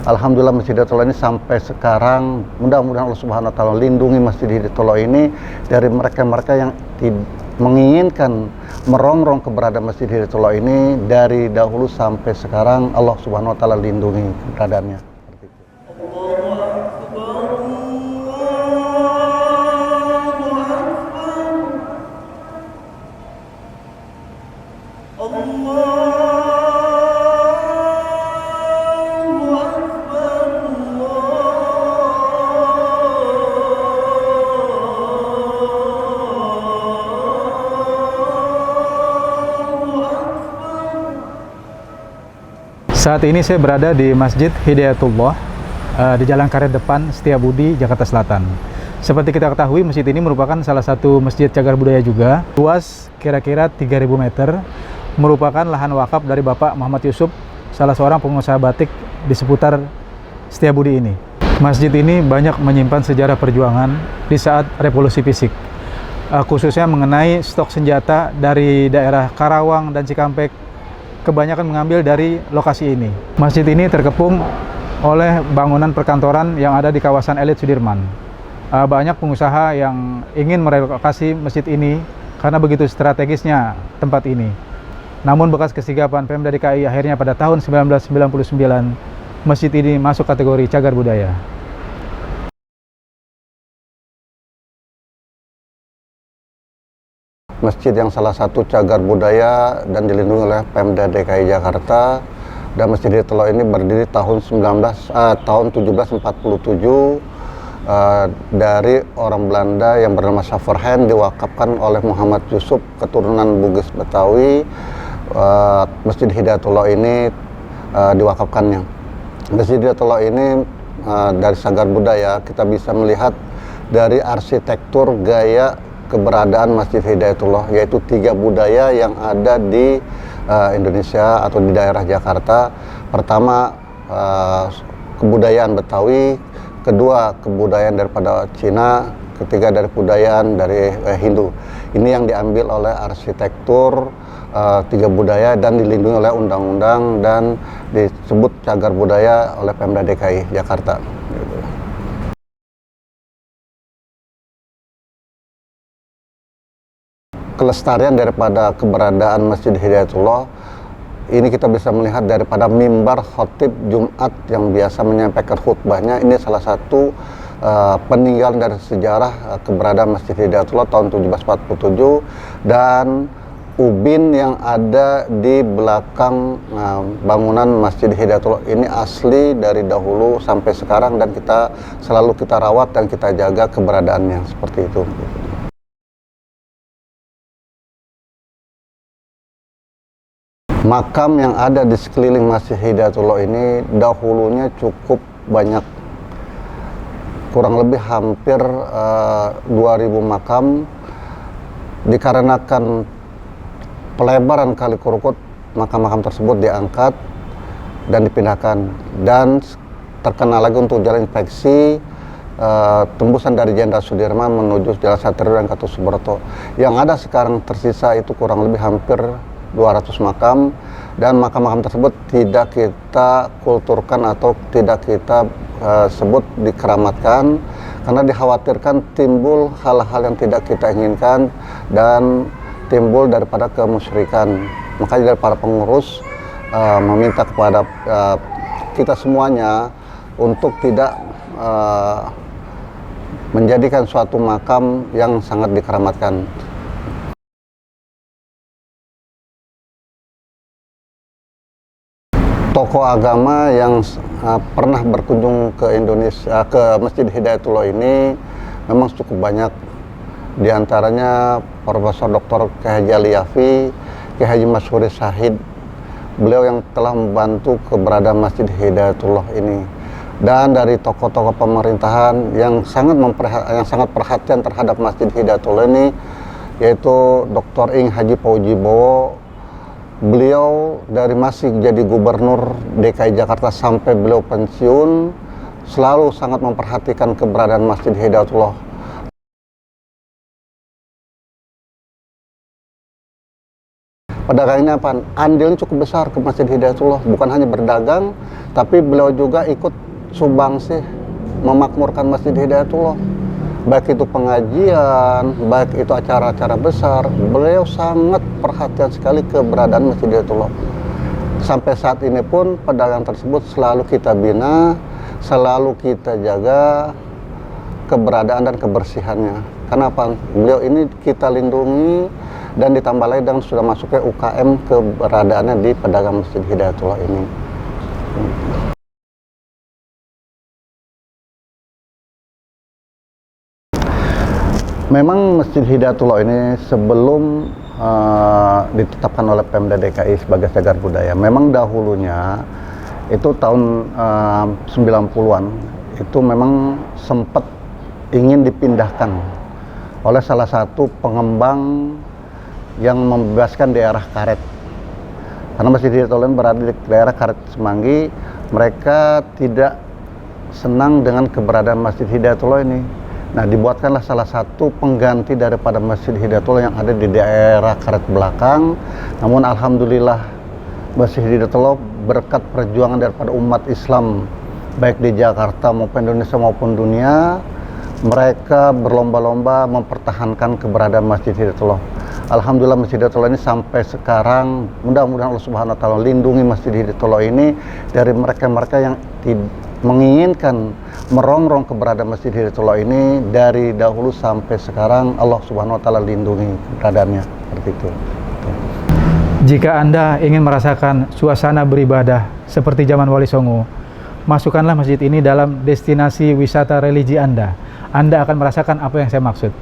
Alhamdulillah Masjid Hidayatullah ini sampai sekarang, mudah-mudahan Allah Subhanahu wa taala lindungi Masjid Hidayatullah ini dari mereka-mereka yang menginginkan merongrong keberadaan Masjid Hidayatullah ini. Dari dahulu sampai sekarang Allah Subhanahu wa taala lindungi keberadaannya. Saat ini saya berada di Masjid Hidayatullah di Jalan Karet Depan, Setiabudi, Jakarta Selatan. Seperti kita ketahui, masjid ini merupakan salah satu masjid cagar budaya juga. Luas kira-kira 3.000 meter, merupakan lahan wakaf dari Bapak Muhammad Yusuf, salah seorang pengusaha batik di seputar Setiabudi ini. Masjid ini banyak menyimpan sejarah perjuangan di saat revolusi fisik, khususnya mengenai stok senjata dari daerah Karawang dan Cikampek. Kebanyakan mengambil dari lokasi ini. Masjid ini terkepung oleh bangunan perkantoran yang ada di kawasan elit Sudirman. Banyak pengusaha yang ingin merelokasi masjid ini karena begitu strategisnya tempat ini. Namun bekas kesigapan Pemda DKI akhirnya pada tahun 1999 masjid ini masuk kategori cagar budaya. Masjid yang salah satu cagar budaya dan dilindungi oleh Pemda DKI Jakarta, dan Masjid Hidayatullah ini berdiri tahun 1747 dari orang Belanda yang bernama Saverhen, diwakafkan oleh Muhammad Yusuf, keturunan Bugis Betawi. Masjid Hidayatullah ini diwakafkannya. Masjid Hidayatullah ini dari cagar budaya kita bisa melihat dari arsitektur gaya keberadaan Masjid Hidayatullah, yaitu 3 budaya yang ada di Indonesia atau di daerah Jakarta. Pertama, kebudayaan Betawi, kedua kebudayaan daripada Cina, ketiga dari kebudayaan dari Hindu. Ini yang diambil oleh arsitektur 3 budaya dan dilindungi oleh undang-undang dan disebut cagar budaya oleh Pemda DKI Jakarta. Kelestarian daripada keberadaan Masjid Hidayatullah ini kita bisa melihat daripada mimbar khotib Jumat yang biasa menyampaikan khutbahnya. Ini salah satu peninggalan dari sejarah keberadaan Masjid Hidayatullah tahun 1747, dan ubin yang ada di belakang bangunan Masjid Hidayatullah ini asli dari dahulu sampai sekarang, dan selalu kita rawat dan kita jaga keberadaannya seperti itu. Makam yang ada di sekeliling Masjid Hidayatullah ini dahulunya cukup banyak, kurang lebih hampir 2.000 makam. Dikarenakan pelebaran Kali Krukut, makam-makam tersebut diangkat dan dipindahkan, dan terkena lagi untuk jalan infeksi tembusan dari Jenderal Sudirman menuju Jalan Satrio dan Gatot Subroto. Yang ada sekarang tersisa itu kurang lebih hampir 200 makam, dan makam-makam tersebut tidak kita kulturkan atau tidak kita sebut dikeramatkan karena dikhawatirkan timbul hal-hal yang tidak kita inginkan dan timbul daripada kemusyrikan. Makanya dari para pengurus meminta kepada kita semuanya untuk tidak menjadikan suatu makam yang sangat dikeramatkan. Tokoh agama yang pernah berkunjung ke Indonesia, ke Masjid Hidayatullah ini memang cukup banyak. Di antaranya Profesor Dr. Kiai Haji Ali Yafi, Kiai Haji Masyhuri Syahid. Beliau yang telah membantu keberadaan Masjid Hidayatullah ini. Dan dari tokoh-tokoh pemerintahan yang sangat perhatian terhadap Masjid Hidayatullah ini, yaitu Dr. Ing Haji Pauji Bowo. Beliau dari masih jadi gubernur DKI Jakarta sampai beliau pensiun selalu sangat memperhatikan keberadaan Masjid Hidayatullah. pedagangnya apa? Andilnya cukup besar ke Masjid Hidayatullah, bukan hanya berdagang, tapi beliau juga ikut sumbangsi memakmurkan Masjid Hidayatullah. Baik itu pengajian, baik itu acara-acara besar, beliau sangat perhatian sekali keberadaan Masjid Hidayatullah. Sampai saat ini pun pedagang tersebut selalu kita bina, selalu kita jaga keberadaan dan kebersihannya. Kenapa? Beliau ini kita lindungi dan ditambah lagi dengan sudah masuk ke UKM keberadaannya di pedagang Masjid Hidayatullah ini. Memang Masjid Hidayatullah ini sebelum ditetapkan oleh Pemda DKI sebagai cagar budaya, memang dahulunya itu tahun 90-an itu memang sempat ingin dipindahkan oleh salah satu pengembang yang membebaskan daerah karet. Karena Masjid Hidayatullah berada di daerah Karet Semanggi, mereka tidak senang dengan keberadaan Masjid Hidayatullah ini. Nah, dibuatkanlah salah satu pengganti daripada Masjid Hidayatullah yang ada di daerah Karet belakang. Namun alhamdulillah Masjid Hidayatullah berkat perjuangan daripada umat Islam baik di Jakarta maupun Indonesia maupun dunia, mereka berlomba-lomba mempertahankan keberadaan Masjid Hidayatullah. Alhamdulillah Masjid Hidayatullah ini sampai sekarang, mudah-mudahan Allah Subhanahu wa taala lindungi Masjid Hidayatullah ini dari mereka-mereka yang menginginkan merongrong keberadaan Masjid Hidayatullah ini. Dari dahulu sampai sekarang Allah Subhanahu wa taala lindungi keberadaannya, seperti itu. Jika Anda ingin merasakan suasana beribadah seperti zaman Wali Songo, masukkanlah masjid ini dalam destinasi wisata religi Anda. Anda akan merasakan apa yang saya maksud.